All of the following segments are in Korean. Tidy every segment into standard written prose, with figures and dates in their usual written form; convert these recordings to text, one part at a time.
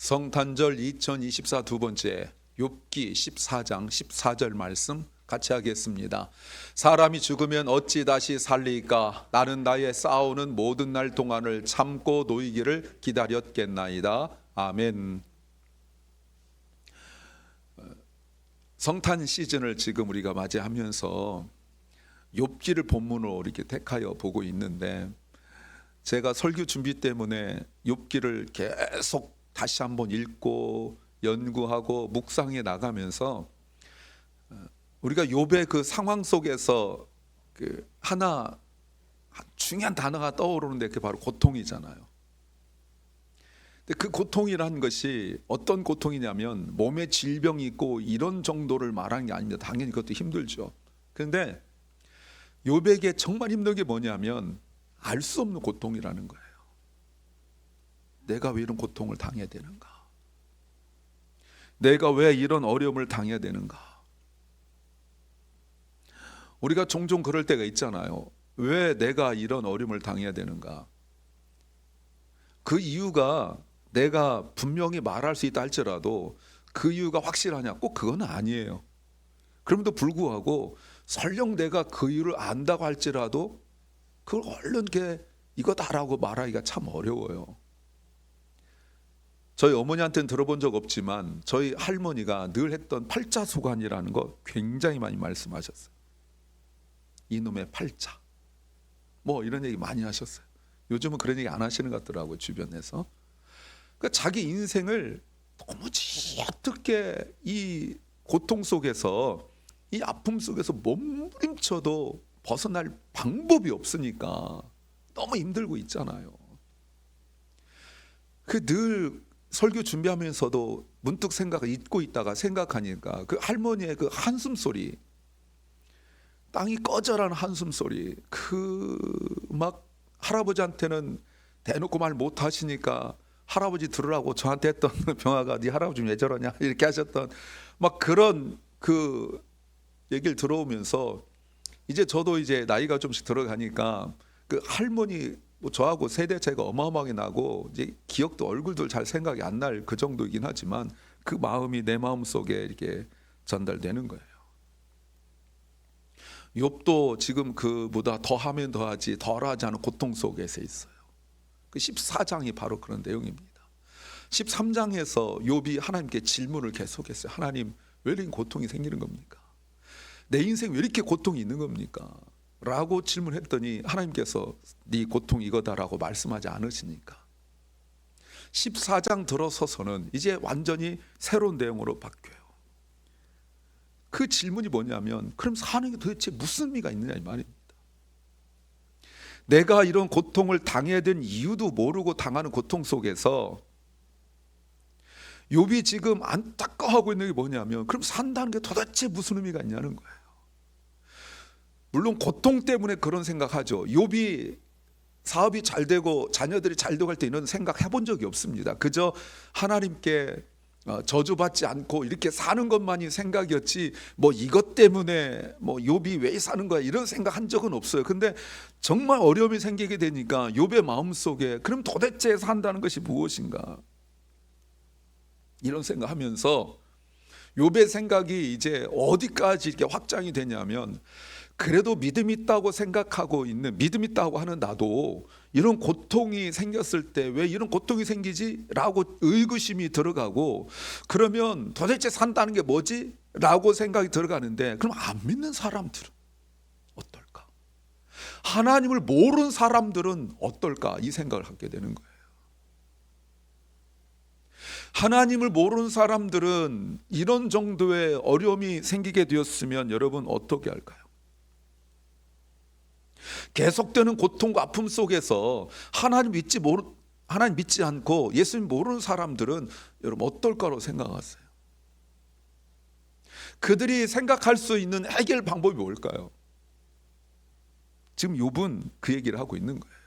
성탄절 2024 두 번째 욥기 14장 14절 말씀 같이 하겠습니다. 사람이 죽으면 어찌 다시 살리까? 나는 나의 싸우는 모든 날 동안을 참고 놓이기를 기다렸겠나이다. 아멘. 성탄 시즌을 지금 우리가 맞이하면서 욥기를 본문으로 이렇게 택하여 보고 있는데, 제가 설교 준비 때문에 욥기를 계속 다시 한번 읽고 연구하고 묵상해 나가면서 우리가 욥의 그 상황 속에서 그 하나 중요한 단어가 떠오르는데 그게 바로 고통이잖아요. 근데 그 고통이라는 것이 어떤 고통이냐면 몸에 질병이 있고 이런 정도를 말하는 게 아닙니다. 당연히 그것도 힘들죠. 그런데 욥에게 정말 힘든 게 뭐냐면 알 수 없는 고통이라는 거예요. 내가 왜 이런 고통을 당해야 되는가? 내가 왜 이런 어려움을 당해야 되는가? 우리가 종종 그럴 때가 있잖아요. 왜 내가 이런 어려움을 당해야 되는가? 그 이유가 내가 분명히 말할 수 있다 할지라도 그 이유가 확실하냐? 꼭 그건 아니에요. 그럼에도 불구하고 설령 내가 그 이유를 안다고 할지라도 그걸 얼른 이거다라고 말하기가 참 어려워요. 저희 어머니한테는 들어본 적 없지만 저희 할머니가 늘 했던 팔자소관이라는 거 굉장히 많이 말씀하셨어요. 이놈의 팔자 뭐 이런 얘기 많이 하셨어요. 요즘은 그런 얘기 안 하시는 것 같더라고요, 주변에서. 그러니까 자기 인생을 너무 짙게 이 고통 속에서, 이 아픔 속에서 몸부림쳐도 벗어날 방법이 없으니까 너무 힘들고 있잖아요. 늘 설교 준비하면서도 문득 잊고 있다가 생각하니까 그 할머니의 그 한숨 소리, 땅이 꺼져라는 한숨 소리, 막 할아버지한테는 대놓고 말 못 하시니까 할아버지 들으라고 저한테 했던 병아가 네 할아버지 왜 저러냐 이렇게 하셨던 막 그런 그 얘기를 들어오면서, 이제 저도 이제 나이가 좀씩 들어가니까 그 할머니 저하고 세대 차이가 어마어마하게 나고 이제 기억도 얼굴도 잘 생각이 안 날 그 정도이긴 하지만 그 마음이 내 마음 속에 이렇게 전달되는 거예요. 욥도 지금 그보다 더하면 더하지 덜하지 않은 고통 속에서 있어요. 그 14장이 바로 그런 내용입니다. 13장에서 욥이 하나님께 질문을 계속했어요. 하나님, 왜 이렇게 고통이 생기는 겁니까? 내 인생 왜 이렇게 고통이 있는 겁니까? 라고 질문했더니 하나님께서 네 고통 이거다라고 말씀하지 않으시니까 14장 들어서서는 이제 완전히 새로운 내용으로 바뀌어요. 그 질문이 뭐냐면, 그럼 사는 게 도대체 무슨 의미가 있느냐 이 말입니다. 내가 이런 고통을 당해야 된 이유도 모르고 당하는 고통 속에서 욥이 지금 안타까워하고 있는 게 뭐냐면, 그럼 산다는 게 도대체 무슨 의미가 있냐는 거예요. 물론 고통 때문에 그런 생각하죠. 욥이 사업이 잘 되고 자녀들이 잘 되고 할 때 이런 생각 해본 적이 없습니다. 그저 하나님께 저주받지 않고 이렇게 사는 것만이 생각이었지, 뭐 이것 때문에 뭐 욥이 왜 사는 거야 이런 생각 한 적은 없어요. 근데 정말 어려움이 생기게 되니까 욥의 마음속에 그럼 도대체 산다는 것이 무엇인가 이런 생각하면서 욥의 생각이 이제 어디까지 이렇게 확장이 되냐면, 그래도 믿음 있다고 생각하고 있는, 믿음 있다고 하는 나도 이런 고통이 생겼을 때 왜 이런 고통이 생기지? 라고 의구심이 들어가고, 그러면 도대체 산다는 게 뭐지? 라고 생각이 들어가는데, 그럼 안 믿는 사람들은 어떨까? 하나님을 모르는 사람들은 어떨까? 이 생각을 하게 되는 거예요. 하나님을 모르는 사람들은 이런 정도의 어려움이 생기게 되었으면 여러분 어떻게 할까요? 계속되는 고통과 아픔 속에서 하나님 믿지 않고 예수님 모르는 사람들은 여러분 어떨까로 생각하세요? 그들이 생각할 수 있는 해결 방법이 뭘까요? 지금 욥은 그 얘기를 하고 있는 거예요.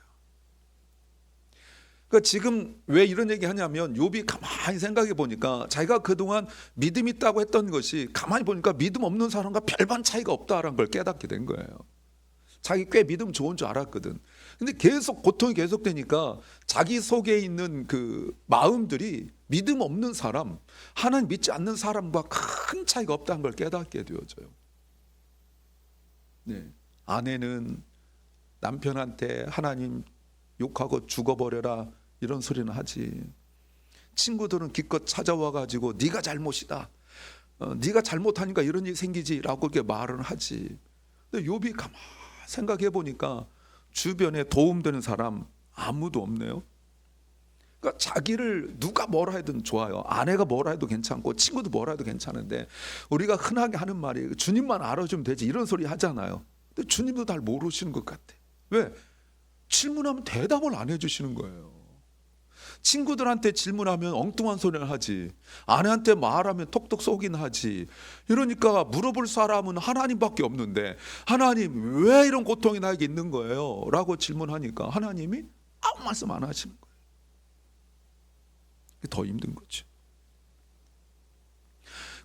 그러니까 지금 왜 이런 얘기 하냐면, 욥이 가만히 생각해 보니까 자기가 그동안 믿음 있다고 했던 것이 가만히 보니까 믿음 없는 사람과 별반 차이가 없다라는 걸 깨닫게 된 거예요. 자기 꽤 믿음 좋은 줄 알았거든. 근데 계속 고통이 계속되니까 자기 속에 있는 그 마음들이 믿음 없는 사람, 하나님 믿지 않는 사람과 큰 차이가 없다는 걸 깨닫게 되어져요. 네. 아내는 남편한테 하나님 욕하고 죽어버려라 이런 소리는 하지. 친구들은 기껏 찾아와 가지고 네가 잘못이다, 네가 잘못하니까 이런 일이 생기지라고 이렇게 말은 하지. 근데 욥이 가만 생각해 보니까 주변에 도움되는 사람 아무도 없네요. 그러니까 자기를 누가 뭐라 해도 좋아요. 아내가 뭐라 해도 괜찮고 친구도 뭐라 해도 괜찮은데, 우리가 흔하게 하는 말이 주님만 알아주면 되지 이런 소리 하잖아요. 근데 주님도 잘 모르시는 것 같아. 왜? 질문하면 대답을 안 해주시는 거예요. 친구들한테 질문하면 엉뚱한 소리를 하지, 아내한테 말하면 톡톡 쏘긴 하지. 이러니까 물어볼 사람은 하나님밖에 없는데, 하나님 왜 이런 고통이 나에게 있는 거예요? 라고 질문하니까 하나님이 아무 말씀 안 하시는 거예요. 더 힘든 거죠.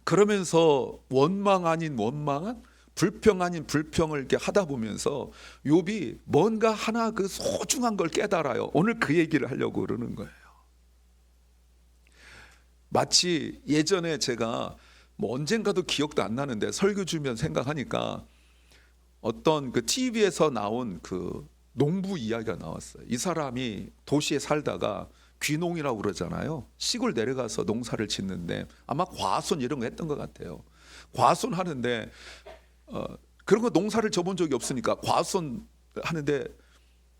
그러면서 원망 아닌 원망은, 불평 아닌 불평을 이렇게 하다 보면서 욥이 뭔가 하나 그 소중한 걸 깨달아요. 오늘 그 얘기를 하려고 그러는 거예요. 마치 예전에 제가 뭐 언젠가도 기억도 안 나는데 설교 주면 생각하니까 어떤 그 TV에서 나온 그 농부 이야기가 나왔어요. 이 사람이 도시에 살다가 귀농이라고 그러잖아요. 시골 내려가서 농사를 짓는데 아마 과손 이런 거 했던 것 같아요. 과손 하는데 그런 거 농사를 져본 적이 없으니까 과손 하는데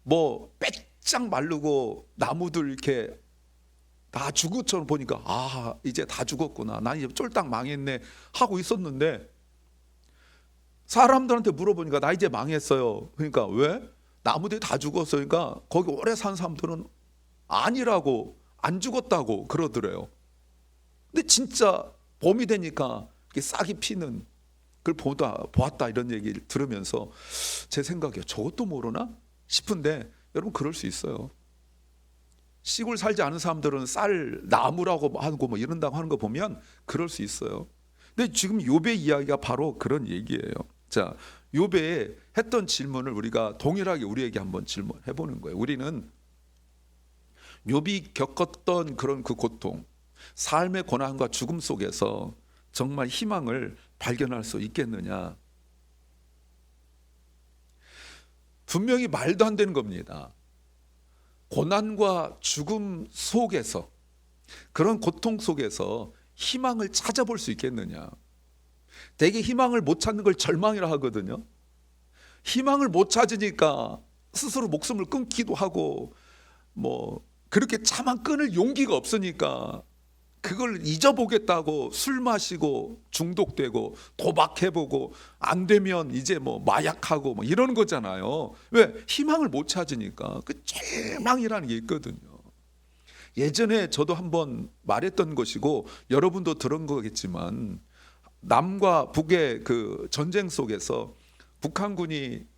뭐 빼짝 마르고 나무들 이렇게 다 죽은 것처럼 보니까 아 이제 다 죽었구나, 난 이제 쫄딱 망했네 하고 있었는데, 사람들한테 물어보니까 나 이제 망했어요. 그러니까 왜? 나무들이 다 죽었어요. 그러니까 거기 오래 산 사람들은 아니라고, 안 죽었다고 그러더래요. 근데 진짜 봄이 되니까 싹이 피는 그걸 보았다 이런 얘기를 들으면서 제 생각에 저것도 모르나 싶은데, 여러분 그럴 수 있어요. 시골 살지 않은 사람들은 쌀 나무라고 하고 뭐 이런다고 하는 거 보면 그럴 수 있어요. 근데 지금 욥의 이야기가 바로 그런 얘기예요. 자, 욥의 했던 질문을 우리가 동일하게 우리에게 한번 질문해 보는 거예요. 우리는 욥이 겪었던 그런 그 고통, 삶의 고난과 죽음 속에서 정말 희망을 발견할 수 있겠느냐? 분명히 말도 안 되는 겁니다. 고난과 죽음 속에서, 그런 고통 속에서 희망을 찾아볼 수 있겠느냐? 대개 희망을 못 찾는 걸 절망이라 하거든요. 희망을 못 찾으니까 스스로 목숨을 끊기도 하고, 뭐 그렇게 차마 끊을 용기가 없으니까 그걸 잊어보겠다고 술 마시고 중독되고 도박해보고 안 되면 이제 뭐 마약하고 뭐 이런 거잖아요. 왜? 희망을 못 찾으니까. 그 절망이라는 게 있거든요. 예전에 저도 한번 말했던 것이고 여러분도 들은 거겠지만, 남과 북의 그 전쟁 속에서 북한군이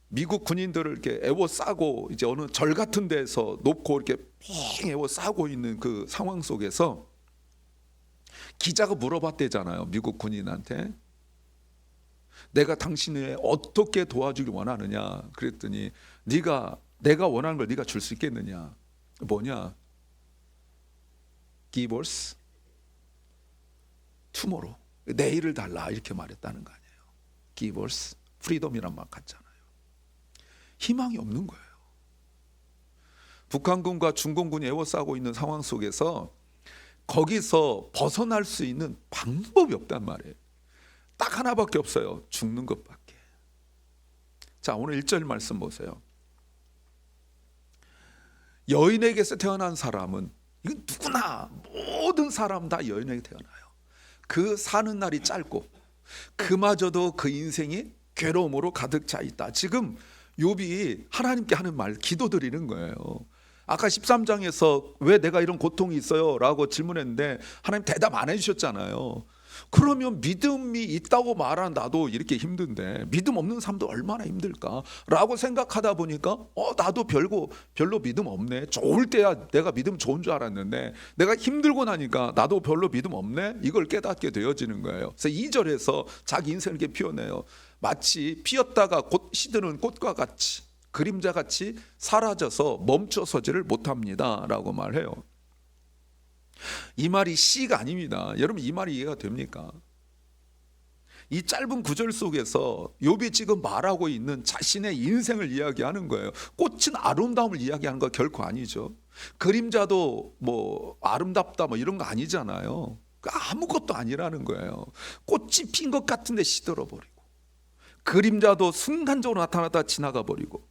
미국 군인들을 이렇게 에워싸고 이제 어느 절 같은 데서 놓고 이렇게 팽 에워싸고 있는 그 상황 속에서 기자가 물어봤대잖아요. 미국 군인한테 내가 당신을 어떻게 도와주길 원하느냐 그랬더니, 내가 원하는 걸 네가 줄 수 있겠느냐? 뭐냐? Give us tomorrow, 내일을 달라 이렇게 말했다는 거 아니에요. Give us freedom이란 말 같잖아요. 희망이 없는 거예요. 북한군과 중공군이 에워싸고 있는 상황 속에서 거기서 벗어날 수 있는 방법이 없단 말이에요. 딱 하나밖에 없어요. 죽는 것밖에. 자, 오늘 1절 말씀 보세요. 여인에게서 태어난 사람은, 이건 누구나 모든 사람 다 여인에게 태어나요. 그 사는 날이 짧고 그마저도 그 인생이 괴로움으로 가득 차 있다. 지금 욥이 하나님께 하는 말, 기도드리는 거예요. 아까 13장에서 왜 내가 이런 고통이 있어요? 라고 질문했는데 하나님 대답 안 해주셨잖아요. 그러면 믿음이 있다고 말한 나도 이렇게 힘든데 믿음 없는 사람도 얼마나 힘들까라고 생각하다 보니까 나도 별로 믿음 없네. 좋을 때야 내가 믿음 좋은 줄 알았는데 내가 힘들고 나니까 나도 별로 믿음 없네. 이걸 깨닫게 되어지는 거예요. 그래서 2절에서 자기 인생을 이렇게 표현해요. 마치 피었다가 곧 시드는 꽃과 같이 그림자같이 사라져서 멈춰서지를 못합니다라고 말해요. 이 말이 시가 아닙니다. 여러분 이 말이 이해가 됩니까? 이 짧은 구절 속에서 욥이 지금 말하고 있는 자신의 인생을 이야기하는 거예요. 꽃은 아름다움을 이야기하는 거 결코 아니죠. 그림자도 뭐 아름답다 뭐 이런 거 아니잖아요. 아무것도 아니라는 거예요. 꽃이 핀 것 같은데 시들어버리고 그림자도 순간적으로 나타났다 지나가 버리고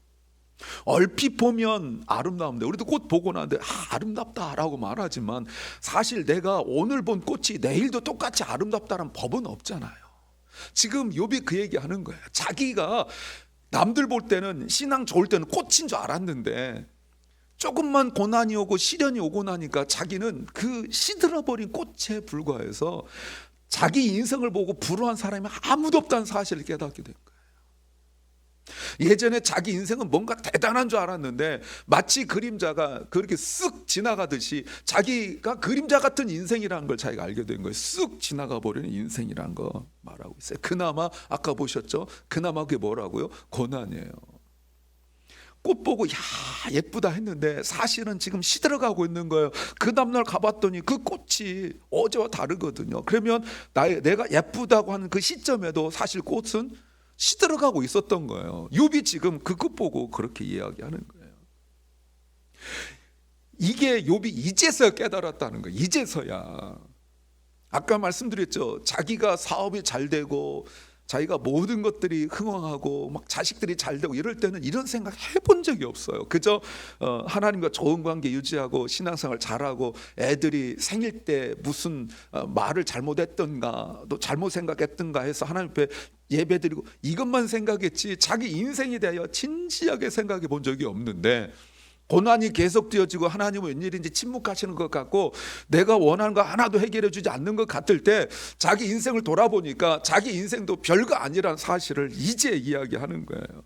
얼핏 보면 아름다운데 우리도 꽃 보고 나는데 아름답다라고 말하지만 사실 내가 오늘 본 꽃이 내일도 똑같이 아름답다는 법은 없잖아요. 지금 욥이 그 얘기하는 거예요. 자기가 남들 볼 때는 신앙 좋을 때는 꽃인 줄 알았는데 조금만 고난이 오고 시련이 오고 나니까 자기는 그 시들어버린 꽃에 불과해서 자기 인생을 보고 불우한 사람이 아무도 없다는 사실을 깨닫게 된 거예요. 예전에 자기 인생은 뭔가 대단한 줄 알았는데 마치 그림자가 그렇게 쓱 지나가듯이 자기가 그림자 같은 인생이라는 걸 자기가 알게 된 거예요. 쓱 지나가 버리는 인생이라는 거 말하고 있어요. 그나마 아까 보셨죠? 그나마 그게 뭐라고요? 고난이에요. 꽃 보고 야 예쁘다 했는데 사실은 지금 시들어가고 있는 거예요. 그 다음날 가봤더니 그 꽃이 어제와 다르거든요. 그러면 내가 예쁘다고 하는 그 시점에도 사실 꽃은 시들어가고 있었던 거예요. 욥이 지금 그것 보고 그렇게 이야기하는 거예요. 이게 욥이 이제서야 깨달았다는 거예요. 이제서야. 아까 말씀드렸죠. 자기가 사업이 잘 되고 자기가 모든 것들이 흥황하고 막 자식들이 잘 되고 이럴 때는 이런 생각 해본 적이 없어요. 그저 하나님과 좋은 관계 유지하고 신앙생활 잘하고 애들이 생일 때 무슨 말을 잘못했던가 또 잘못 생각했던가 해서 하나님 앞에 예배드리고 이것만 생각했지 자기 인생에 대하여 진지하게 생각해 본 적이 없는데 고난이 계속되어지고 하나님은 웬일인지 침묵하시는 것 같고 내가 원하는 거 하나도 해결해 주지 않는 것 같을 때 자기 인생을 돌아보니까 자기 인생도 별거 아니라는 사실을 이제 이야기하는 거예요.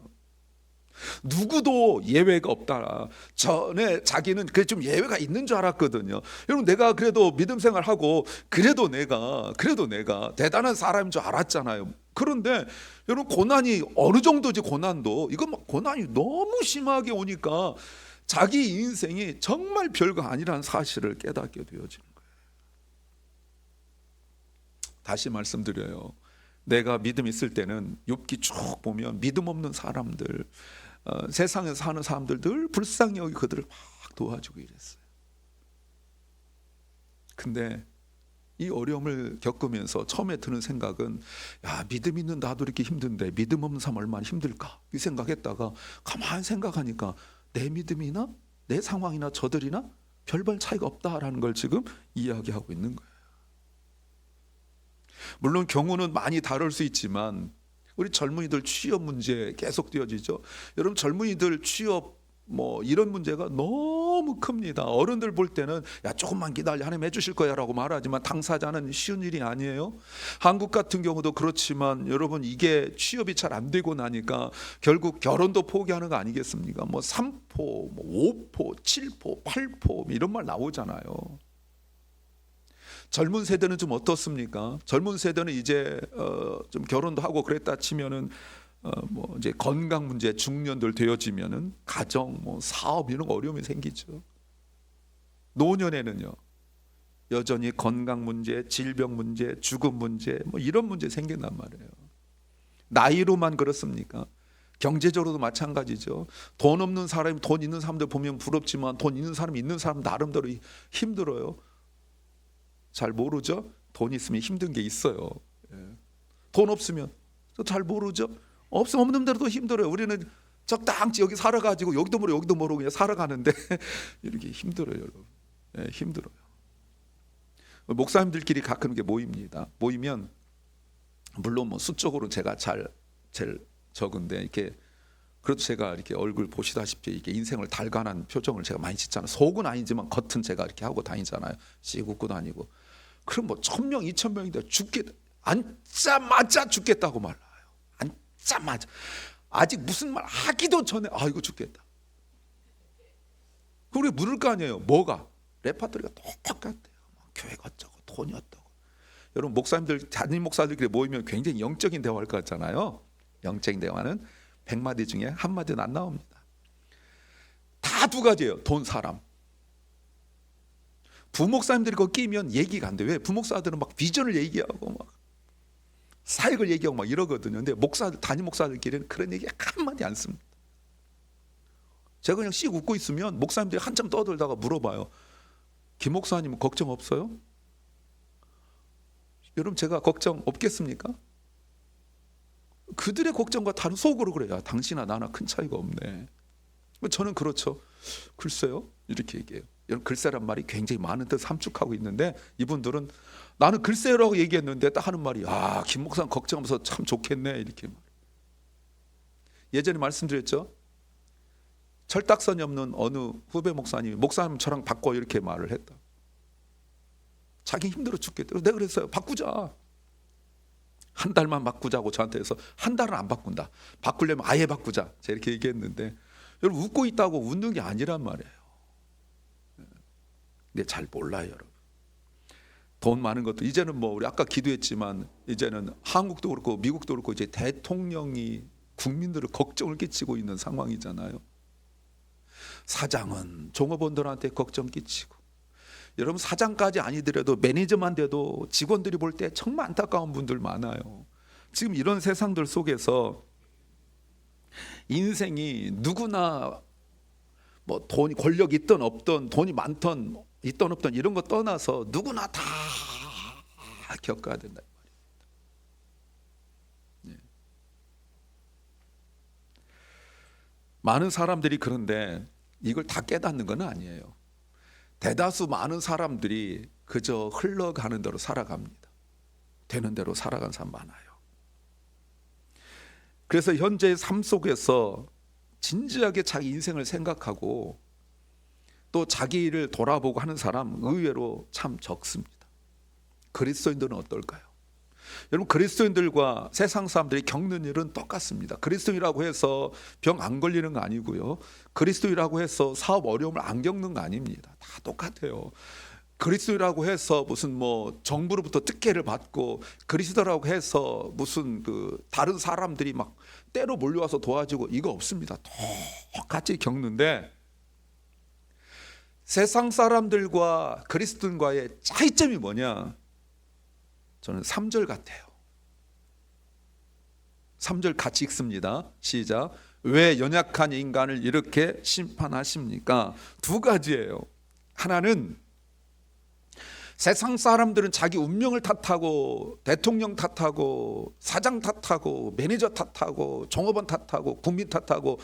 누구도 예외가 없다. 전에 자기는 그게 좀 예외가 있는 줄 알았거든요. 여러분 내가 그래도 믿음 생활하고 그래도 내가 대단한 사람인 줄 알았잖아요. 그런데 여러분 고난이 어느 정도지 고난도 이거 막 고난이 너무 심하게 오니까 자기 인생이 정말 별거 아니라는 사실을 깨닫게 되어지는 거예요. 다시 말씀드려요. 내가 믿음 있을 때는 욥기 쭉 보면 믿음 없는 사람들 세상에서 사는 사람들 늘 불쌍히 여기 그들을 막 도와주고 이랬어요. 근데 이 어려움을 겪으면서 처음에 드는 생각은 야 믿음 있는 나도 이렇게 힘든데 믿음 없는 사람 얼마나 힘들까 이 생각했다가 가만히 생각하니까 내 믿음이나 내 상황이나 저들이나 별반 차이가 없다라는 걸 지금 이야기하고 있는 거예요. 물론 경우는 많이 다를 수 있지만 우리 젊은이들 취업 문제 계속 되어지죠. 여러분 젊은이들 취업 뭐 이런 문제가 너무 큽니다. 어른들 볼 때는 야 조금만 기다려 하나님 해주실 거야라고 말하지만 당사자는 쉬운 일이 아니에요. 한국 같은 경우도 그렇지만 여러분 이게 취업이 잘 안 되고 나니까 결국 결혼도 포기하는 거 아니겠습니까? 뭐 3포, 뭐 5포, 7포, 8포 이런 말 나오잖아요. 젊은 세대는 좀 어떻습니까? 젊은 세대는 이제 좀 결혼도 하고 그랬다 치면은 뭐 이제 건강 문제 중년들 되어지면은 가정 뭐 사업 이런 어려움이 생기죠. 노년에는요 여전히 건강 문제, 질병 문제, 죽음 문제 뭐 이런 문제 생긴단 말이에요. 나이로만 그렇습니까? 경제적으로도 마찬가지죠. 돈 없는 사람이 돈 있는 사람들 보면 부럽지만 돈 있는 사람이 있는 사람 나름대로 힘들어요. 잘 모르죠. 돈 있으면 힘든 게 있어요. 돈 없으면 잘 모르죠. 없는 대로도 힘들어요. 우리는 적당히 여기 살아가지고 여기도 모르고 그냥 살아가는데 이렇게 힘들어요, 여러분. 힘들어요. 목사님들끼리 가끔 이렇게 모입니다. 모이면 물론 뭐 수적으로 제가 제일 적은데 이렇게 그래도 제가 이렇게 얼굴 보시다시피 이렇게 인생을 달관한 표정을 제가 많이 짓잖아요. 속은 아니지만 겉은 제가 이렇게 하고 다니잖아요. 씩 웃고 다니고. 그럼 뭐 1,000명, 2,000명인데 죽겠다. 앉자마자 죽겠다고 말해요. 앉자마자. 아직 무슨 말 하기도 전에 이거 죽겠다. 그럼 우리 물을 거 아니에요. 뭐가? 레파토리가 똑같아요. 교회가 어쩌고 돈이 어떠고. 여러분 목사님들, 담임 목사들끼리 모이면 굉장히 영적인 대화할 것 같잖아요. 영적인 대화는 100마디 중에 한마디는 안 나옵니다. 다 두 가지예요. 돈, 사람. 부목사님들이 거기 끼면 얘기가 안 돼. 왜? 부목사들은 막 비전을 얘기하고 막 사역을 얘기하고 막 이러거든요. 근데 목사들, 담임 목사들끼리는 그런 얘기 한마디 안 씁니다. 제가 그냥 씩 웃고 있으면 목사님들이 한참 떠들다가 물어봐요. 김 목사님은 걱정 없어요? 여러분 제가 걱정 없겠습니까? 그들의 걱정과 다른 속으로 그래요. 당신아 나나 큰 차이가 없네. 저는 그렇죠. 글쎄요 이렇게 얘기해요. 여러분 글쎄란 말이 굉장히 많은 뜻 함축하고 있는데 이분들은 나는 글쎄라고 얘기했는데 딱 하는 말이 김 목사님 걱정하면서 참 좋겠네 이렇게 말해요. 예전에 말씀드렸죠. 철딱선이 없는 어느 후배 목사님이 목사님 저랑 바꿔 이렇게 말을 했다. 자기 힘들어 죽겠다. 내가 그랬어요. 바꾸자. 한 달만 바꾸자고 저한테 해서 한 달은 안 바꾼다. 바꾸려면 아예 바꾸자. 제가 이렇게 얘기했는데 여러분 웃고 있다고 웃는 게 아니란 말이에요. 근데 잘 몰라요 여러분. 돈 많은 것도 이제는 뭐 우리 아까 기도했지만 이제는 한국도 그렇고 미국도 그렇고 이제 대통령이 국민들을 걱정을 끼치고 있는 상황이잖아요. 사장은 종업원들한테 걱정 끼치고 여러분 사장까지 아니더라도 매니저만 돼도 직원들이 볼 때 정말 안타까운 분들 많아요. 지금 이런 세상들 속에서 인생이 누구나 뭐 돈이 권력이 있든 없든 돈이 많든 있든 없든 이런 거 떠나서 누구나 다 겪어야 된다. 많은 사람들이 그런데 이걸 다 깨닫는 건 아니에요. 대다수 많은 사람들이 그저 흘러가는 대로 살아갑니다. 되는 대로 살아간 사람 많아요. 그래서 현재의 삶 속에서 진지하게 자기 인생을 생각하고 또 자기 일을 돌아보고 하는 사람 의외로 참 적습니다. 그리스도인들은 어떨까요? 여러분 그리스도인들과 세상 사람들이 겪는 일은 똑같습니다. 그리스도인이라고 해서 병 안 걸리는 거 아니고요. 그리스도인이라고 해서 사업 어려움을 안 겪는 거 아닙니다. 다 똑같아요. 그리스도라고 해서 무슨 뭐 정부로부터 특혜를 받고 그리스도라고 해서 무슨 그 다른 사람들이 막 때로 몰려와서 도와주고 이거 없습니다. 똑같이 겪는데 세상 사람들과 그리스도인과의 차이점이 뭐냐? 저는 3절 같아요. 3절 같이 읽습니다. 시작. 왜 연약한 인간을 이렇게 심판하십니까? 두 가지예요. 하나는 세상 사람들은 자기 운명을 탓하고 대통령 탓하고 사장 탓하고 매니저 탓하고 종업원 탓하고 국민 탓하고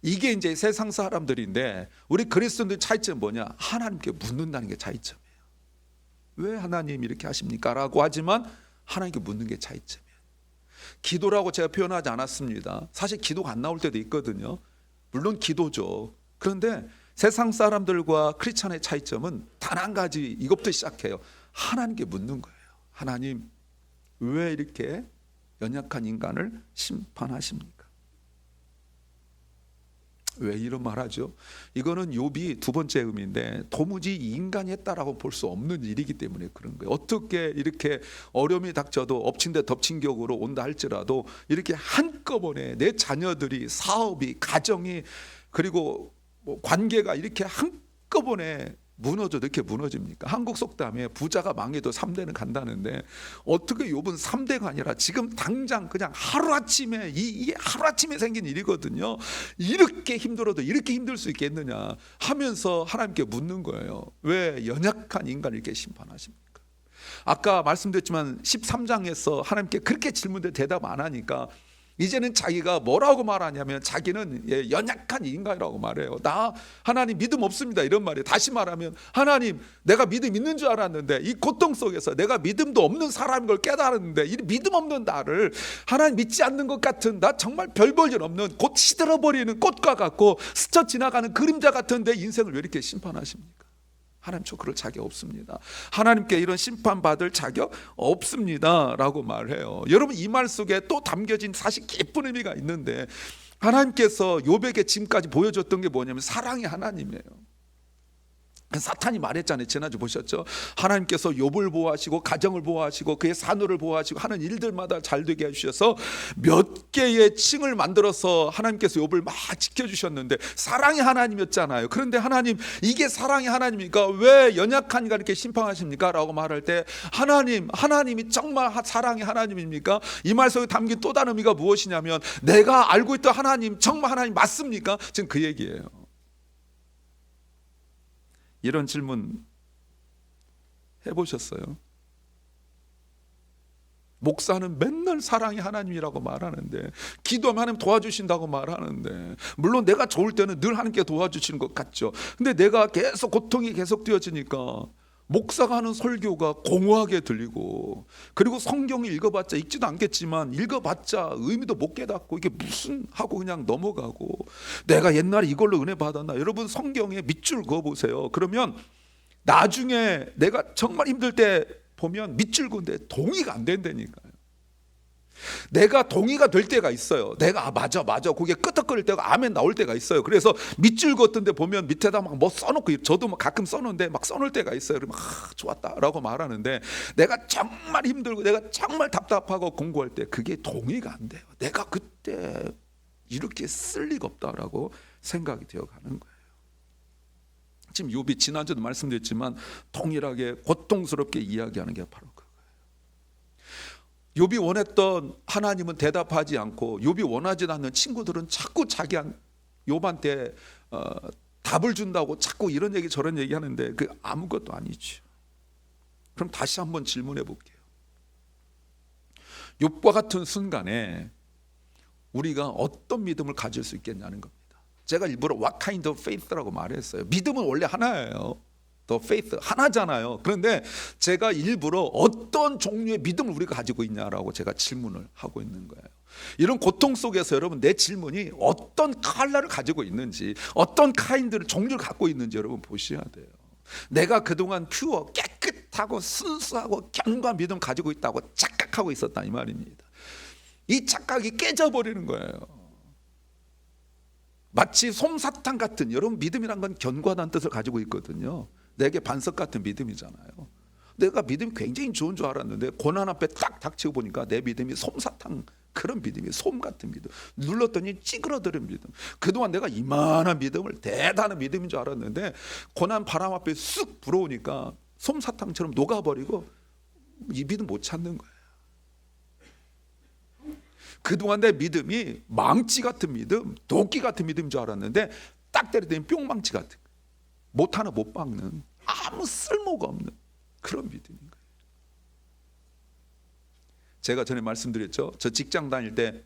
이게 이제 세상 사람들인데 우리 그리스도인들 차이점은 뭐냐? 하나님께 묻는다는 게 차이점이에요. 왜 하나님 이렇게 하십니까? 라고 하지만 하나님께 묻는 게 차이점이에요. 기도라고 제가 표현하지 않았습니다. 사실 기도가 안 나올 때도 있거든요. 물론 기도죠. 그런데 세상 사람들과 크리스찬의 차이점은 단 한 가지 이것부터 시작해요. 하나님께 묻는 거예요. 하나님 왜 이렇게 연약한 인간을 심판하십니까? 왜 이런 말 하죠? 이거는 욥이 두 번째 의미인데 도무지 인간이 했다라고 볼 수 없는 일이기 때문에 그런 거예요. 어떻게 이렇게 어려움이 닥쳐도 엎친 데 덮친 격으로 온다 할지라도 이렇게 한꺼번에 내 자녀들이 사업이 가정이 그리고 뭐 관계가 이렇게 한꺼번에 무너져도 이렇게 무너집니까? 한국 속담에 부자가 망해도 3대는 간다는데 어떻게 욥은 3대가 아니라 지금 당장 그냥 하루아침에 이게 하루아침에 생긴 일이거든요. 이렇게 힘들어도 이렇게 힘들 수 있겠느냐 하면서 하나님께 묻는 거예요. 왜 연약한 인간을 이렇게 심판하십니까? 아까 말씀드렸지만 13장에서 하나님께 그렇게 질문들 대답 안 하니까 이제는 자기가 뭐라고 말하냐면 자기는 연약한 인간이라고 말해요. 나 하나님 믿음 없습니다 이런 말이에요. 다시 말하면 하나님 내가 믿음 있는 줄 알았는데 이 고통 속에서 내가 믿음도 없는 사람인 걸 깨달았는데 이 믿음 없는 나를 하나님 믿지 않는 것 같은 나 정말 별 볼 일 없는 곧 시들어버리는 꽃과 같고 스쳐 지나가는 그림자 같은 내 인생을 왜 이렇게 심판하십니까? 하나님 저 그럴 자격 없습니다. 하나님께 이런 심판받을 자격 없습니다 라고 말해요. 여러분 이 말 속에 또 담겨진 사실 깊은 의미가 있는데, 하나님께서 욥에게 지금까지 보여줬던 게 뭐냐면 사랑의 하나님이에요. 사탄이 말했잖아요. 지난주 보셨죠? 하나님께서 욥을 보호하시고 가정을 보호하시고 그의 산후를 보호하시고 하는 일들마다 잘 되게 해주셔서 몇 개의 층을 만들어서 하나님께서 욥을 막 지켜주셨는데 사랑의 하나님이었잖아요. 그런데 하나님, 이게 사랑의 하나님입니까? 왜 연약한 이가 이렇게 심판하십니까? 라고 말할 때 하나님이 정말 사랑의 하나님입니까? 이 말 속에 담긴 또 다른 의미가 무엇이냐면, 내가 알고 있던 하나님 정말 하나님 맞습니까? 지금 그 얘기예요. 이런 질문 해보셨어요? 목사는 맨날 사랑의 하나님이라고 말하는데, 기도하면 하나님 도와주신다고 말하는데, 물론 내가 좋을 때는 늘 하나님께 도와주시는 것 같죠. 근데 내가 계속 고통이 계속되어지니까 목사가 하는 설교가 공허하게 들리고, 그리고 성경을 읽어봤자 읽지도 않겠지만 읽어봤자 의미도 못 깨닫고 이게 무슨 하고 그냥 넘어가고, 내가 옛날에 이걸로 은혜 받았나. 여러분 성경에 밑줄 그어보세요. 그러면 나중에 내가 정말 힘들 때 보면 밑줄 그은데 동의가 안 된다니까요. 내가 동의가 될 때가 있어요. 내가 맞아 그게 끄덕거릴 때가 아멘 나올 때가 있어요. 그래서 밑줄 그었던 데 보면 밑에다 막 뭐 써놓고, 저도 가끔 써놓는데 막 써놓을 때가 있어요. 그러면 좋았다라고 말하는데, 내가 정말 힘들고 내가 정말 답답하고 공부할 때 그게 동의가 안 돼요. 내가 그때 이렇게 쓸 리가 없다라고 생각이 되어가는 거예요. 지금 욥이 지난주도 말씀드렸지만 동일하게 고통스럽게 이야기하는 게 바로 그거예요. 욥이 원했던 하나님은 대답하지 않고, 욥이 원하지 않는 친구들은 자꾸 욥한테 답을 준다고 자꾸 이런 얘기 저런 얘기 하는데 그 아무것도 아니죠. 그럼 다시 한번 질문해 볼게요. 욥과 같은 순간에 우리가 어떤 믿음을 가질 수 있겠냐는 겁니다. 제가 일부러 what kind of faith라고 말했어요. 믿음은 원래 하나예요. The faith 하나잖아요. 그런데 제가 일부러 어떤 종류의 믿음을 우리가 가지고 있냐라고 제가 질문을 하고 있는 거예요. 이런 고통 속에서 여러분 내 질문이 어떤 컬러를 가지고 있는지, 어떤 카인드를 종류를 갖고 있는지 여러분 보셔야 돼요. 내가 그동안 퓨어 깨끗하고 순수하고 견고한 믿음 가지고 있다고 착각하고 있었다 이 말입니다. 이 착각이 깨져버리는 거예요. 마치 솜사탕 같은, 여러분 믿음이란 건 견고하다는 뜻을 가지고 있거든요. 내게 반석 같은 믿음이잖아요. 내가 믿음이 굉장히 좋은 줄 알았는데 고난 앞에 딱 닥치고 보니까 내 믿음이 솜사탕 그런 믿음이, 솜 같은 믿음, 눌렀더니 찌그러드는 믿음. 그동안 내가 이만한 믿음을 대단한 믿음인 줄 알았는데 고난 바람 앞에 쑥 불어오니까 솜사탕처럼 녹아버리고 이 믿음 못 찾는 거예요. 그동안 내 믿음이 망치 같은 믿음, 도끼 같은 믿음인 줄 알았는데 딱 때리더니 뿅망치 같은, 못하나 못 박는, 아무 쓸모가 없는 그런 믿음인 거예요. 제가 전에 말씀드렸죠. 저 직장 다닐 때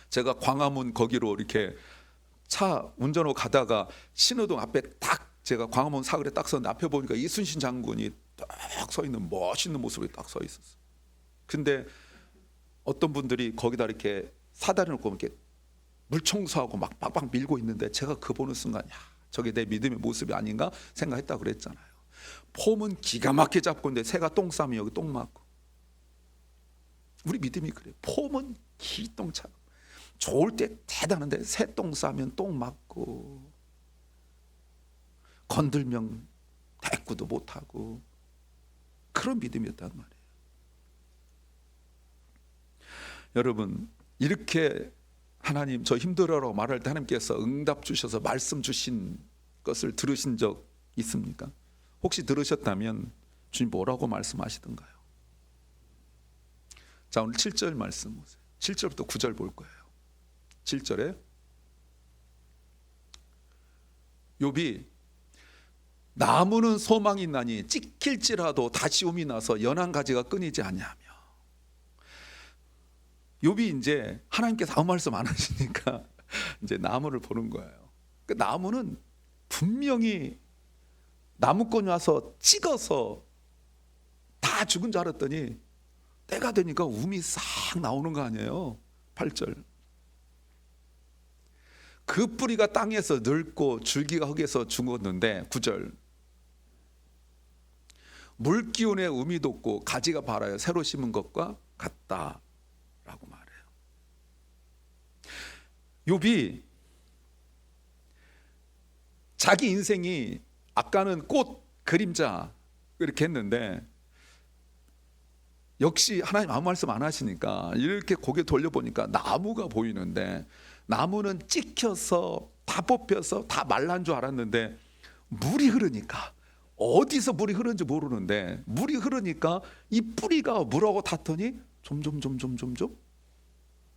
제가 광화문 거기로 이렇게 차 운전하고 가다가 신호등 앞에 딱, 제가 광화문 사거리에 딱 섰는데 앞에 보니까 이순신 장군이 딱 서 있는 멋있는 모습으로 딱 서 있었어요. 근데 어떤 분들이 거기다 이렇게 사다리 놓고 이렇게 물 청소하고 막 빡빡 밀고 있는데 제가 그 보는 순간, 야, 저게 내 믿음의 모습이 아닌가 생각했다고 그랬잖아요. 폼은 기가 막히게 잡고 있는데 새가 똥 싸면 여기 똥 맞고. 우리 믿음이 그래요. 폼은 기똥 차고 좋을 때 대단한데 새 똥 싸면 똥 맞고, 건들면 대꾸도 못하고 그런 믿음이었단 말이에요. 여러분 이렇게 하나님 저 힘들어라고 말할 때 하나님께서 응답 주셔서 말씀 주신 것을 들으신 적 있습니까? 혹시 들으셨다면 주님 뭐라고 말씀하시던가요? 자, 오늘 7절 말씀 보세요. 7절부터 9절 볼 거예요. 7절에 욥이 나무는 소망이 있나니 찍힐지라도 다시 움이 나서 연한 가지가 끊이지 아니하며. 욥이 이제 하나님께서 아무 말씀 안 하시니까 이제 나무를 보는 거예요. 그 나무는 분명히 나무꾼이 와서 찍어서 다 죽은 줄 알았더니 때가 되니까 움이 싹 나오는 거 아니에요. 8절. 그 뿌리가 땅에서 늙고 줄기가 흙에서 죽었는데 9절. 물 기운의 의미 돋고 가지가 발아요 새로 심은 것과 같다라고 말해요. 욥이 자기 인생이 아까는 꽃, 그림자 이렇게 했는데 역시 하나님 아무 말씀 안 하시니까 이렇게 고개 돌려보니까 나무가 보이는데 나무는 찍혀서 다 뽑혀서 다 말란 줄 알았는데 물이 흐르니까 어디서 물이 흐르는지 모르는데 물이 흐르니까 이 뿌리가 물하고 닿더니 점점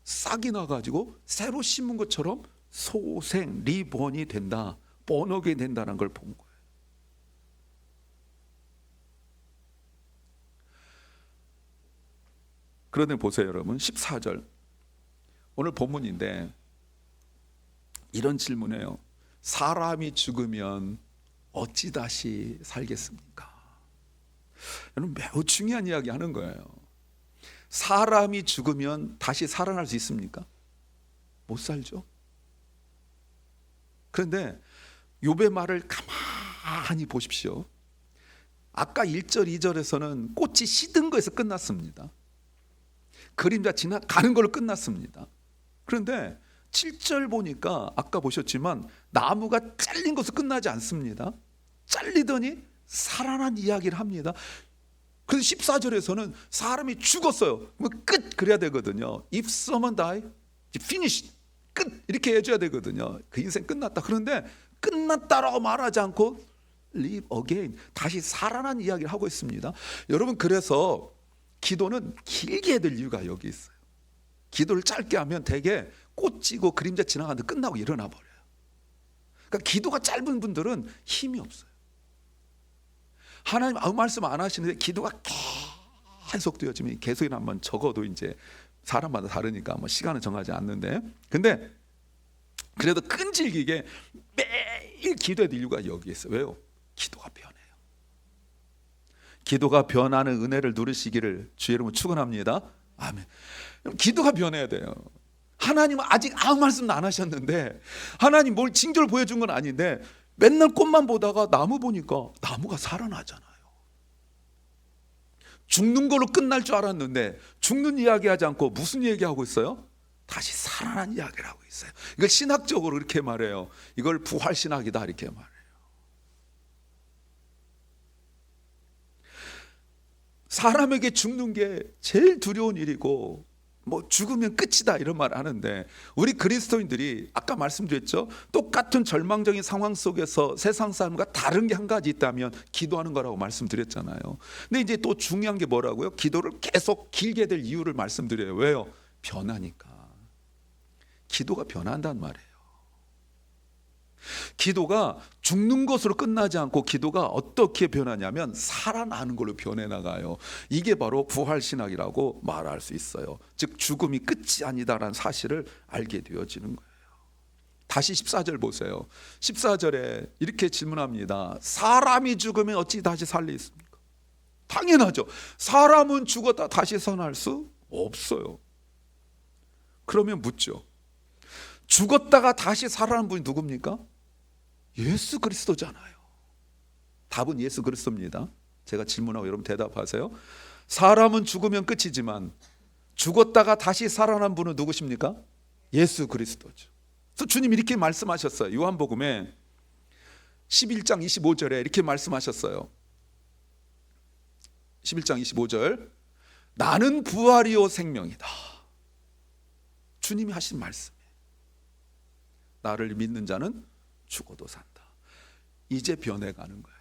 싹이 나가지고 새로 심은 것처럼 소생, 리본이 된다, 번역이 된다는 걸 본 거예요. 그런데 보세요 여러분 14절 오늘 본문인데 이런 질문이에요. 사람이 죽으면 어찌 다시 살겠습니까? 여러분 매우 중요한 이야기 하는 거예요. 사람이 죽으면 다시 살아날 수 있습니까? 못 살죠. 그런데 욥의 말을 가만히 보십시오. 아까 1절 2절에서는 꽃이 시든 거에서 끝났습니다. 그림자 지나가는 걸로 끝났습니다. 그런데 7절 보니까 아까 보셨지만 나무가 잘린 것으로 끝나지 않습니다. 잘리더니 살아난 이야기를 합니다. 그래서 14절에서는 사람이 죽었어요. 끝 그래야 되거든요. If someone die, finish. 끝 이렇게 해줘야 되거든요. 그 인생 끝났다. 그런데 끝났다라고 말하지 않고 live again 다시 살아난 이야기를 하고 있습니다. 여러분 그래서 기도는 길게 해야 될 이유가 여기 있어요. 기도를 짧게 하면 대개 꽃 지고 그림자 지나가는데 끝나고 일어나 버려요. 그러니까 기도가 짧은 분들은 힘이 없어요. 하나님 아무 말씀 안 하시는데 기도가 계속 되어지면 계속이나 한번 적어도 이제 사람마다 다르니까 뭐 시간은 정하지 않는데 근데 그래도 끈질기게 매일 기도해야 될 이유가 여기 있어요. 왜요? 기도가 변해요. 기도가 변하는 은혜를 누리시기를 주의 이름으로 축원합니다. 아멘. 기도가 변해야 돼요. 하나님은 아직 아무 말씀도 안 하셨는데 하나님 뭘 징조를 보여준 건 아닌데 맨날 꽃만 보다가 나무 보니까 나무가 살아나잖아요. 죽는 걸로 끝날 줄 알았는데 죽는 이야기 하지 않고 무슨 얘기하고 있어요? 다시 살아난 이야기를 하고 있어요. 이걸 신학적으로 이렇게 말해요. 이걸 부활신학이다 이렇게 말해요. 사람에게 죽는 게 제일 두려운 일이고 뭐 죽으면 끝이다 이런 말 하는데 우리 그리스도인들이 아까 말씀드렸죠. 똑같은 절망적인 상황 속에서 세상 사람과 다른 게 한 가지 있다면 기도하는 거라고 말씀드렸잖아요. 근데 이제 또 중요한 게 뭐라고요? 기도를 계속 길게 될 이유를 말씀드려요. 왜요? 변하니까. 기도가 변한단 말이에요. 기도가 죽는 것으로 끝나지 않고 기도가 어떻게 변하냐면 살아나는 걸로 변해 나가요. 이게 바로 부활신학이라고 말할 수 있어요. 즉 죽음이 끝이 아니다라는 사실을 알게 되어지는 거예요. 다시 14절 보세요. 14절에 이렇게 질문합니다. 사람이 죽으면 어찌 다시 살리겠습니까? 당연하죠. 사람은 죽었다 다시 살아날 수 없어요. 그러면 묻죠. 죽었다가 다시 살아난 분이 누굽니까? 예수 그리스도잖아요. 답은 예수 그리스도입니다. 제가 질문하고 여러분 대답하세요. 사람은 죽으면 끝이지만 죽었다가 다시 살아난 분은 누구십니까? 예수 그리스도죠. 그래서 주님 이렇게 말씀하셨어요. 요한복음에 11장 25절에 이렇게 말씀하셨어요. 11장 25절 나는 부활이요 생명이다. 주님이 하신 말씀. 나를 믿는 자는 죽어도 산다. 이제 변해가는 거예요.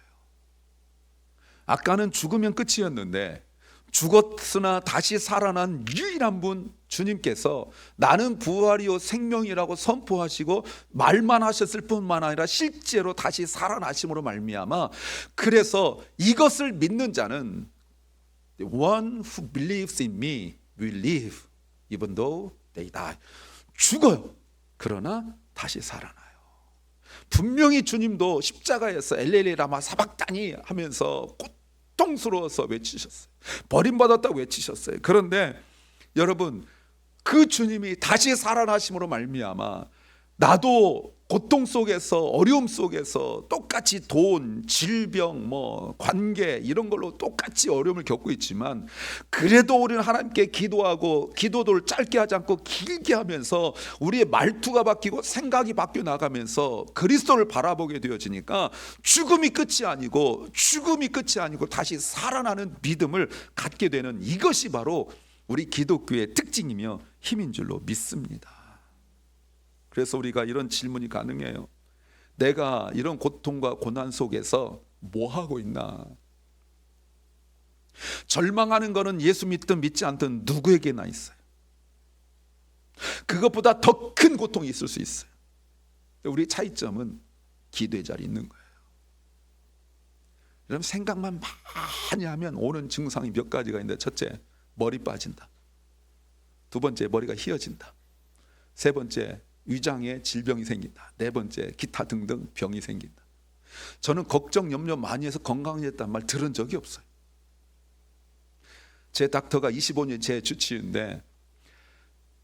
아까는 죽으면 끝이었는데 죽었으나 다시 살아난 유일한 분 주님께서 나는 부활이요 생명이라고 선포하시고 말만 하셨을 뿐만 아니라 실제로 다시 살아나심으로 말미암아 그래서 이것을 믿는 자는 The one who believes in me will live even though they die. 죽어요. 그러나 다시 살아나요. 분명히 주님도 십자가에서 엘레리 라마 사박다니 하면서 고통스러워서 외치셨어요. 버림받았다고 외치셨어요. 그런데 여러분 그 주님이 다시 살아나심으로 말미암아 나도 고통 속에서 어려움 속에서 똑같이 돈, 질병, 관계 이런 걸로 똑같이 어려움을 겪고 있지만 그래도 우리는 하나님께 기도하고 기도를 짧게 하지 않고 길게 하면서 우리의 말투가 바뀌고 생각이 바뀌어 나가면서 그리스도를 바라보게 되어지니까 죽음이 끝이 아니고 다시 살아나는 믿음을 갖게 되는 이것이 바로 우리 기독교의 특징이며 힘인 줄로 믿습니다. 그래서 우리가 이런 질문이 가능해요. 내가 이런 고통과 고난 속에서 뭐 하고 있나? 절망하는 것은 예수 믿든 믿지 않든 누구에게나 있어요. 그것보다 더 큰 고통이 있을 수 있어요. 우리 차이점은 기도의 자리에 있는 거예요. 여러분, 생각만 많이 하면 오는 증상이 몇 가지가 있는데, 첫째, 머리 빠진다. 두 번째, 머리가 휘어진다. 세 번째, 위장에 질병이 생긴다. 네 번째, 기타 등등 병이 생긴다. 저는 걱정 염려 많이 해서 건강해졌다는 말 들은 적이 없어요. 제 닥터가 25년 제 주치의인데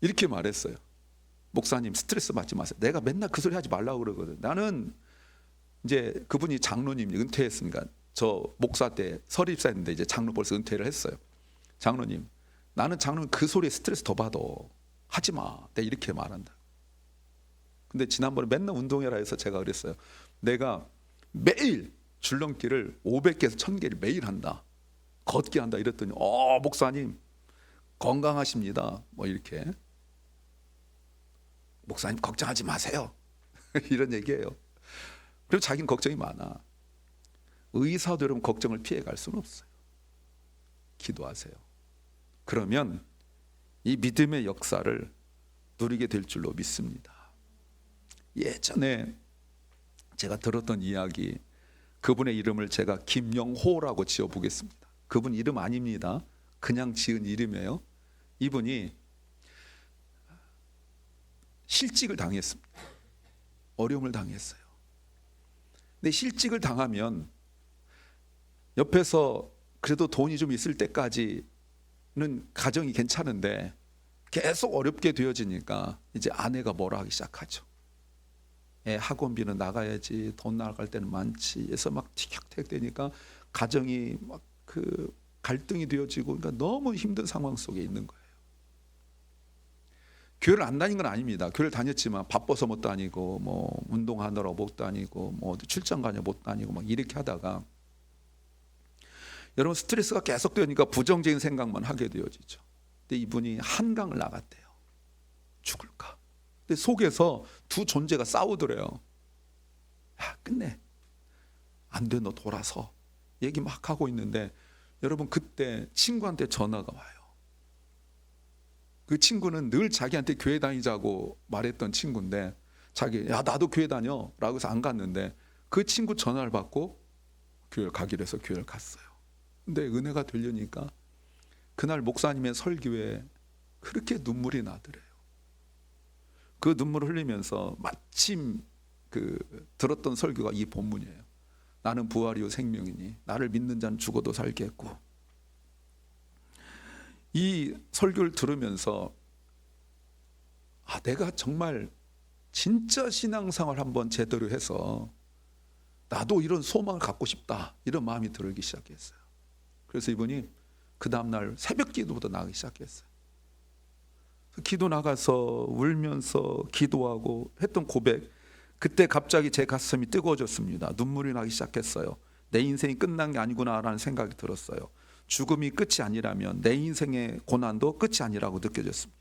이렇게 말했어요. 목사님, 스트레스 받지 마세요. 내가 맨날 그 소리 하지 말라고 그러거든. 나는 이제 그분이 장로님 은퇴했으니까, 저 목사 때 설립사였는데 이제 장로 벌써 은퇴를 했어요. 장로님, 나는 장로님 그 소리에 스트레스 더 받아. 하지 마. 내가 이렇게 말한다. 근데 지난번에 맨날 운동해라 해서 제가 그랬어요. 내가 매일 줄넘기를 500개에서 1000개를 매일 한다. 걷기 한다. 이랬더니 목사님 건강하십니다. 이렇게. 목사님 걱정하지 마세요. 이런 얘기예요. 그리고 자기는 걱정이 많아. 의사도 여러분 걱정을 피해갈 수는 없어요. 기도하세요. 그러면 이 믿음의 역사를 누리게 될 줄로 믿습니다. 예전에 제가 들었던 이야기, 그분의 이름을 제가 김영호라고 지어보겠습니다. 그분 이름 아닙니다. 그냥 지은 이름이에요. 이분이 실직을 당했습니다. 어려움을 당했어요. 근데 실직을 당하면 옆에서 그래도 돈이 좀 있을 때까지는 가정이 괜찮은데 계속 어렵게 되어지니까 이제 아내가 뭐라 하기 시작하죠. 학원비는 나가야지, 돈 나갈 때는 많지 해서 막 티격태격 되니까 가정이 막 그 갈등이 되어지고, 그러니까 너무 힘든 상황 속에 있는 거예요. 교회를 안 다닌 건 아닙니다. 교회를 다녔지만 바빠서 못 다니고, 운동하느라 못 다니고, 어디 출장 가냐 못 다니고 막 이렇게 하다가 여러분, 스트레스가 계속 되니까 부정적인 생각만 하게 되어지죠. 근데 이분이 한강을 나갔대요. 죽을까? 근데 속에서 두 존재가 싸우더래요. 야, 끝내. 안 돼, 너 돌아서. 얘기 막 하고 있는데 여러분, 그때 친구한테 전화가 와요. 그 친구는 늘 자기한테 교회 다니자고 말했던 친구인데, 야, 나도 교회 다녀 라고 해서 안 갔는데 그 친구 전화를 받고 교회를 가기로 해서 교회를 갔어요. 근데 은혜가 되려니까 그날 목사님의 설교에 그렇게 눈물이 나더래요. 그 눈물을 흘리면서 마침 들었던 설교가 이 본문이에요. 나는 부활이요 생명이니 나를 믿는 자는 죽어도 살겠고. 이 설교를 들으면서 내가 정말 진짜 신앙생활 한번 제대로 해서 나도 이런 소망을 갖고 싶다, 이런 마음이 들기 시작했어요. 그래서 이분이 그 다음날 새벽 기도부터 나가기 시작했어요. 기도 나가서 울면서 기도하고 했던 고백, 그때 갑자기 제 가슴이 뜨거워졌습니다. 눈물이 나기 시작했어요. 내 인생이 끝난 게 아니구나라는 생각이 들었어요. 죽음이 끝이 아니라면 내 인생의 고난도 끝이 아니라고 느껴졌습니다.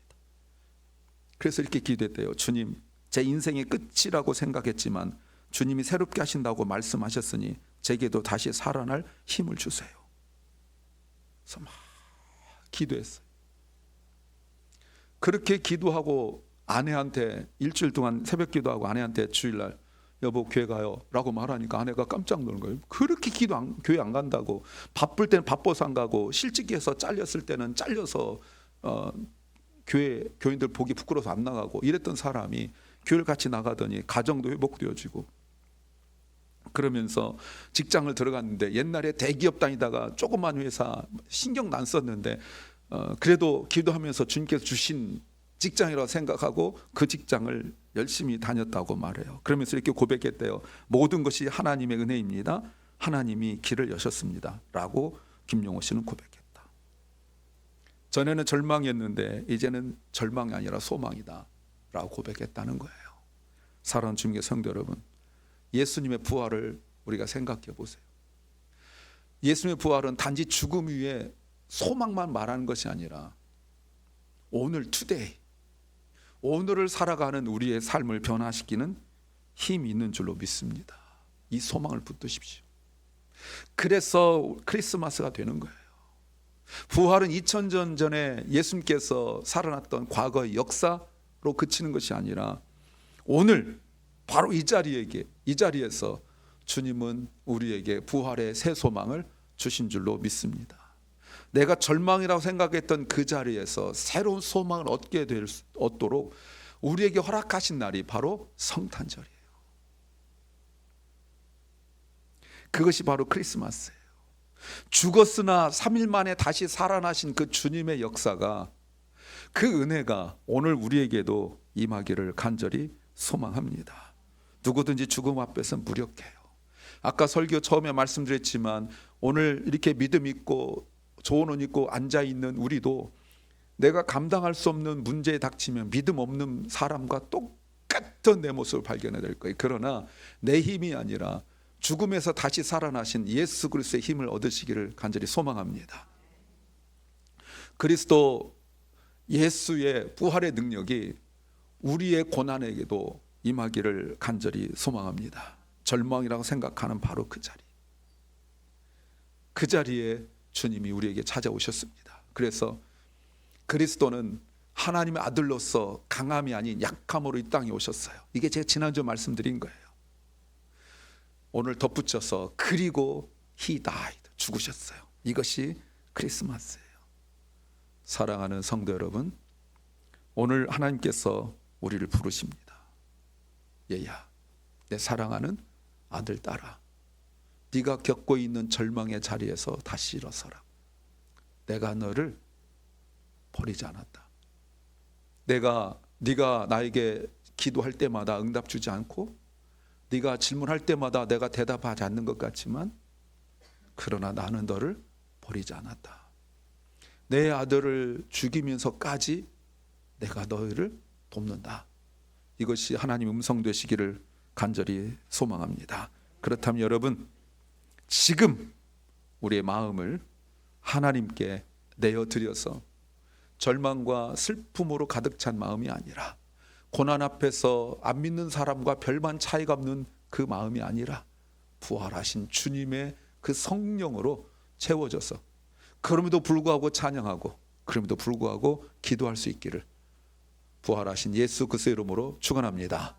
그래서 이렇게 기도했대요. 주님, 제 인생의 끝이라고 생각했지만 주님이 새롭게 하신다고 말씀하셨으니 제게도 다시 살아날 힘을 주세요. 그래서 막 기도했어요. 그렇게 기도하고 아내한테 일주일 동안 새벽 기도하고 아내한테 주일날 여보 교회 가요 라고 말하니까 아내가 깜짝 놀란 거예요. 그렇게 교회 안 간다고, 바쁠 때는 바빠서 안 가고, 실직해서 잘렸을 때는 잘려서 교인들 보기 부끄러워서 안 나가고 이랬던 사람이 교회를 같이 나가더니 가정도 회복되어지고, 그러면서 직장을 들어갔는데 옛날에 대기업 다니다가 조그만 회사 신경도 안 썼는데 그래도 기도하면서 주님께서 주신 직장이라고 생각하고 그 직장을 열심히 다녔다고 말해요. 그러면서 이렇게 고백했대요. 모든 것이 하나님의 은혜입니다. 하나님이 길을 여셨습니다. 라고 김용호 씨는 고백했다. 전에는 절망이었는데 이제는 절망이 아니라 소망이다. 라고 고백했다는 거예요. 사랑하는 주님의 성도 여러분, 예수님의 부활을 우리가 생각해 보세요. 예수님의 부활은 단지 죽음 위에 소망만 말하는 것이 아니라 오늘 투데이, 오늘을 살아가는 우리의 삶을 변화시키는 힘이 있는 줄로 믿습니다. 이 소망을 붙드십시오. 그래서 크리스마스가 되는 거예요. 부활은 2000년 전에 예수님께서 살아났던 과거의 역사로 그치는 것이 아니라 오늘 바로 이 자리에서 주님은 우리에게 부활의 새 소망을 주신 줄로 믿습니다. 내가 절망이라고 생각했던 그 자리에서 새로운 소망을 얻도록 우리에게 허락하신 날이 바로 성탄절이에요. 그것이 바로 크리스마스예요. 죽었으나 3일 만에 다시 살아나신 그 주님의 역사가, 그 은혜가 오늘 우리에게도 임하기를 간절히 소망합니다. 누구든지 죽음 앞에서 무력해요. 아까 설교 처음에 말씀드렸지만 오늘 이렇게 믿음 있고 좋은 옷 입고 앉아있는 우리도 내가 감당할 수 없는 문제에 닥치면 믿음 없는 사람과 똑같은 내 모습을 발견해야 될 거예요. 그러나 내 힘이 아니라 죽음에서 다시 살아나신 예수 그리스도의 힘을 얻으시기를 간절히 소망합니다. 그리스도 예수의 부활의 능력이 우리의 고난에게도 임하기를 간절히 소망합니다. 절망이라고 생각하는 바로 그 자리에 주님이 우리에게 찾아오셨습니다. 그래서 그리스도는 하나님의 아들로서 강함이 아닌 약함으로 이 땅에 오셨어요. 이게 제가 지난주에 말씀드린 거예요. 오늘 덧붙여서 그리고 He died, 죽으셨어요. 이것이 크리스마스예요. 사랑하는 성도 여러분, 오늘 하나님께서 우리를 부르십니다. 얘야, 내 사랑하는 아들 딸아, 네가 겪고 있는 절망의 자리에서 다시 일어서라. 내가 너를 버리지 않았다. 네가 나에게 기도할 때마다 응답 주지 않고 네가 질문할 때마다 내가 대답하지 않는 것 같지만 그러나 나는 너를 버리지 않았다. 내 아들을 죽이면서까지 내가 너희를 돕는다. 이것이 하나님 음성 되시기를 간절히 소망합니다. 그렇다면 여러분, 지금 우리의 마음을 하나님께 내어드려서 절망과 슬픔으로 가득 찬 마음이 아니라, 고난 앞에서 안 믿는 사람과 별반 차이가 없는 그 마음이 아니라 부활하신 주님의 그 성령으로 채워져서 그럼에도 불구하고 찬양하고 그럼에도 불구하고 기도할 수 있기를 부활하신 예수 그리스도의 이름으로 축원합니다.